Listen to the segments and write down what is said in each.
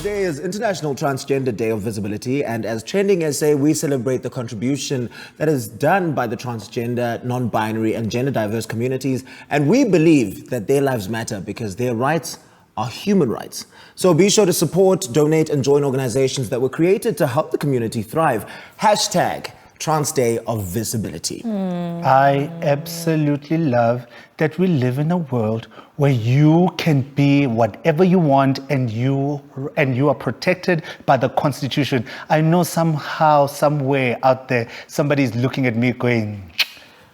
Today is International Transgender Day of Visibility, and as Trending SA, we celebrate the contribution that is done by the transgender, non-binary and gender diverse communities, and we believe that their lives matter because their rights are human rights. So be sure to support, donate and join organizations that were created to help the community thrive. Hashtag Trans Day of Visibility. I absolutely love that we live in a world where you can be whatever you want and you are protected by the Constitution. I know somehow, somewhere out there, somebody's looking at me going,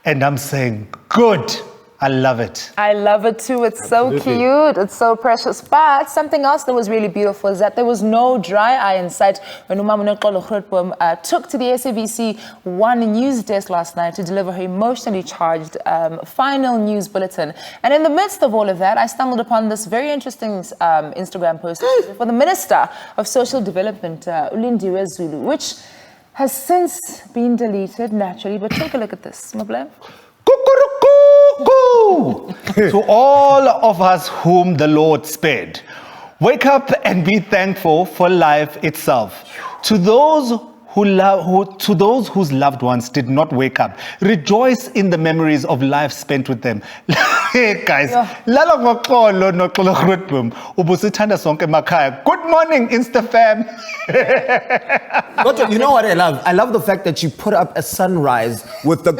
and I'm saying, good. I love it. I love it too. It's Absolutely. So cute. It's so precious. But something else that was really beautiful is that there was no dry eye in sight when Umama took to the SABC One news desk last night to deliver her emotionally charged final news bulletin. And in the midst of all of that, I stumbled upon this very interesting Instagram post for the Minister of Social Development, Lindiwe Zulu, which has since been deleted naturally. But take a look at this, Mabla. To all of us whom the Lord spared, wake up and be thankful for life itself. To those whose loved ones did not wake up, rejoice in the memories of life spent with them. Hey guys, good morning, Instafam. But you know what I love? I love the fact that you put up a sunrise with the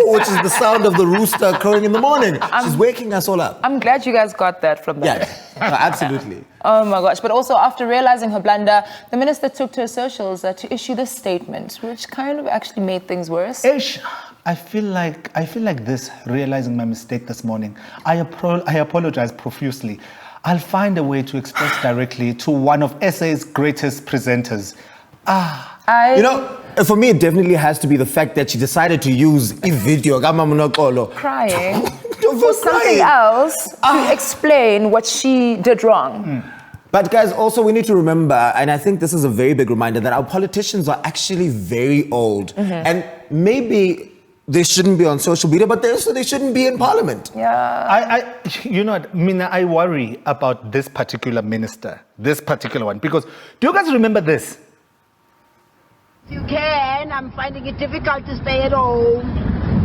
which is the sound of the rooster crowing in the morning. She's waking us all up. I'm glad you guys got that from that. Yeah, absolutely. Oh my gosh. But also after realizing her blunder, the minister took to her socials to issue this statement, which kind of actually made things worse. I feel like this, realizing my mistake this morning. I apologize profusely. I'll find a way to express directly to one of SA's greatest presenters. You know, for me, it definitely has to be the fact that she decided to use a video crying for something else to explain what she did wrong. But guys, also we need to remember, and I think this is a very big reminder, that our politicians are actually very old. And maybe they shouldn't be on social media, but they shouldn't be in parliament. Yeah. You know what, Mina, I worry about this particular minister, this particular one, because do you guys remember this? If you can, I'm finding it difficult to stay at home.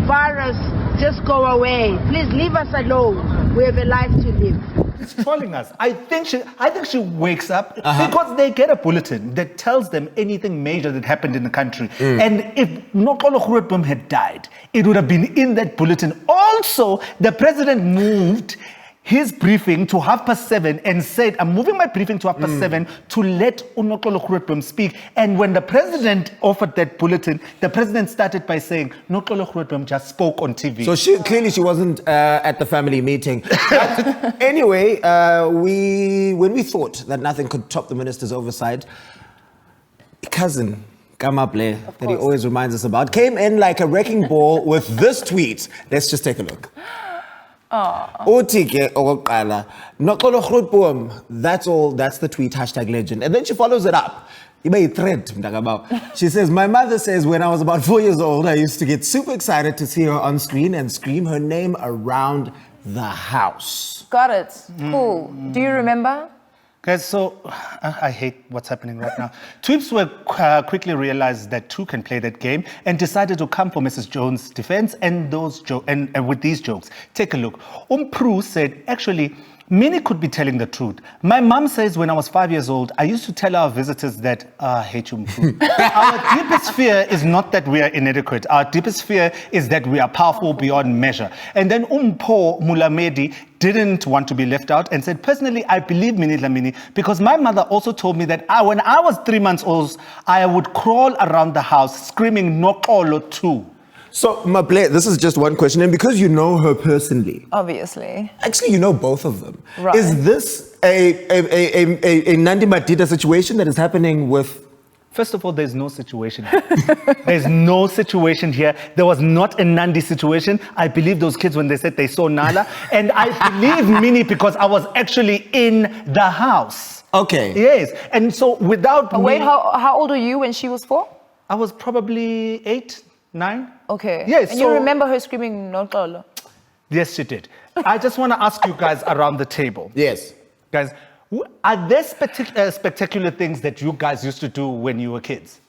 Virus, just go away. Please leave us alone. We have a life to live. It's trolling us. I think she wakes up because they get a bulletin that tells them anything major that happened in the country. And if Nokolo Khurubum had died, it would have been in that bulletin. Also, the president moved his briefing to 7:30 and said, I'm moving my briefing to 7:30 to let Nokolo Khurubum speak. And when the president offered that bulletin, the president started by saying, Nokolo Khurubum just spoke on TV. So clearly she wasn't at the family meeting. But anyway, when we thought that nothing could top the minister's oversight, cousin Kamable, that he always reminds us about, came in like a wrecking ball with this tweet. Let's just take a look. Utike okoqala Nokolo Khurubum, that's all, that's the tweet, #legend. And then she follows it up. She says, my mother says when I was about 4 years old, I used to get super excited to see her on screen and scream her name around the house. Got it. Cool. Do you remember? Guys, so I hate what's happening right now. Tweeps were quickly realized that two can play that game and decided to come for Mrs. Jones' defense and with these jokes. Take a look. Pru said, actually, Minnie could be telling the truth. My mom says when I was 5 years old, I used to tell our visitors that, I hate you, Mpru. Our deepest fear is not that we are inadequate. Our deepest fear is that we are powerful beyond measure. And then Umpo Mulamedi didn't want to be left out and said, personally, I believe Minnie Dlamini because my mother also told me that when I was 3 months old, I would crawl around the house screaming Nokolo too. So, Maple, this is just one question, and because you know her personally, obviously, actually, you know both of them. Right. Is this a Nandi Matita situation that is happening with? First of all, there's no situation here. There's no situation here. There was not a Nandi situation. I believe those kids when they said they saw Nala, and I believe Minnie because I was actually in the house. Okay. Yes, and so without. But wait, how old were you when she was 4? I was probably 8, 9. Okay. Yes. And you remember her screaming Nokolo? Yes, she did. I just want to ask you guys around the table. Yes. Guys, Are there spectacular things that you guys used to do when you were kids?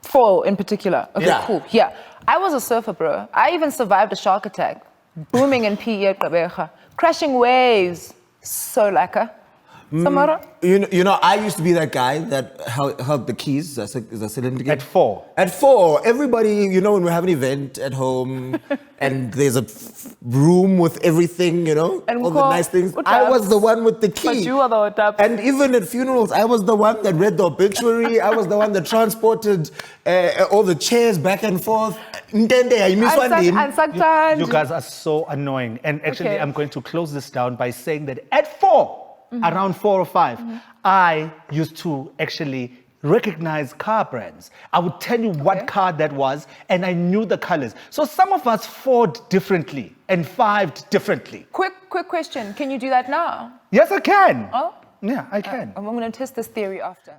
4 in particular. Okay, Yeah. cool. Yeah. I was a surfer, bro. I even survived a shark attack. Booming in PE at Gqeberha. Crashing waves. So lacquer. Samara? You know, I used to be that guy that held the keys. That's Lindiwe. At 4? At 4, everybody, you know, when we have an event at home and there's a room with everything, you know, And all the call- nice things. what I was tabs? the one with the key. But you are the one tab. And even at funerals, I was the one that read the obituary. I was the one that transported all the chairs back and forth. Ndende, I miss one name. You guys are so annoying. And actually, Okay. I'm going to close this down by saying that at 4, around 4 or 5, I used to actually recognize car brands. I would tell you what car that was, and I knew the colors. So some of us fought differently and fived differently. Quick question. Can you do that now? Yes, I can. Oh? Yeah, I can. I'm going to test this theory after.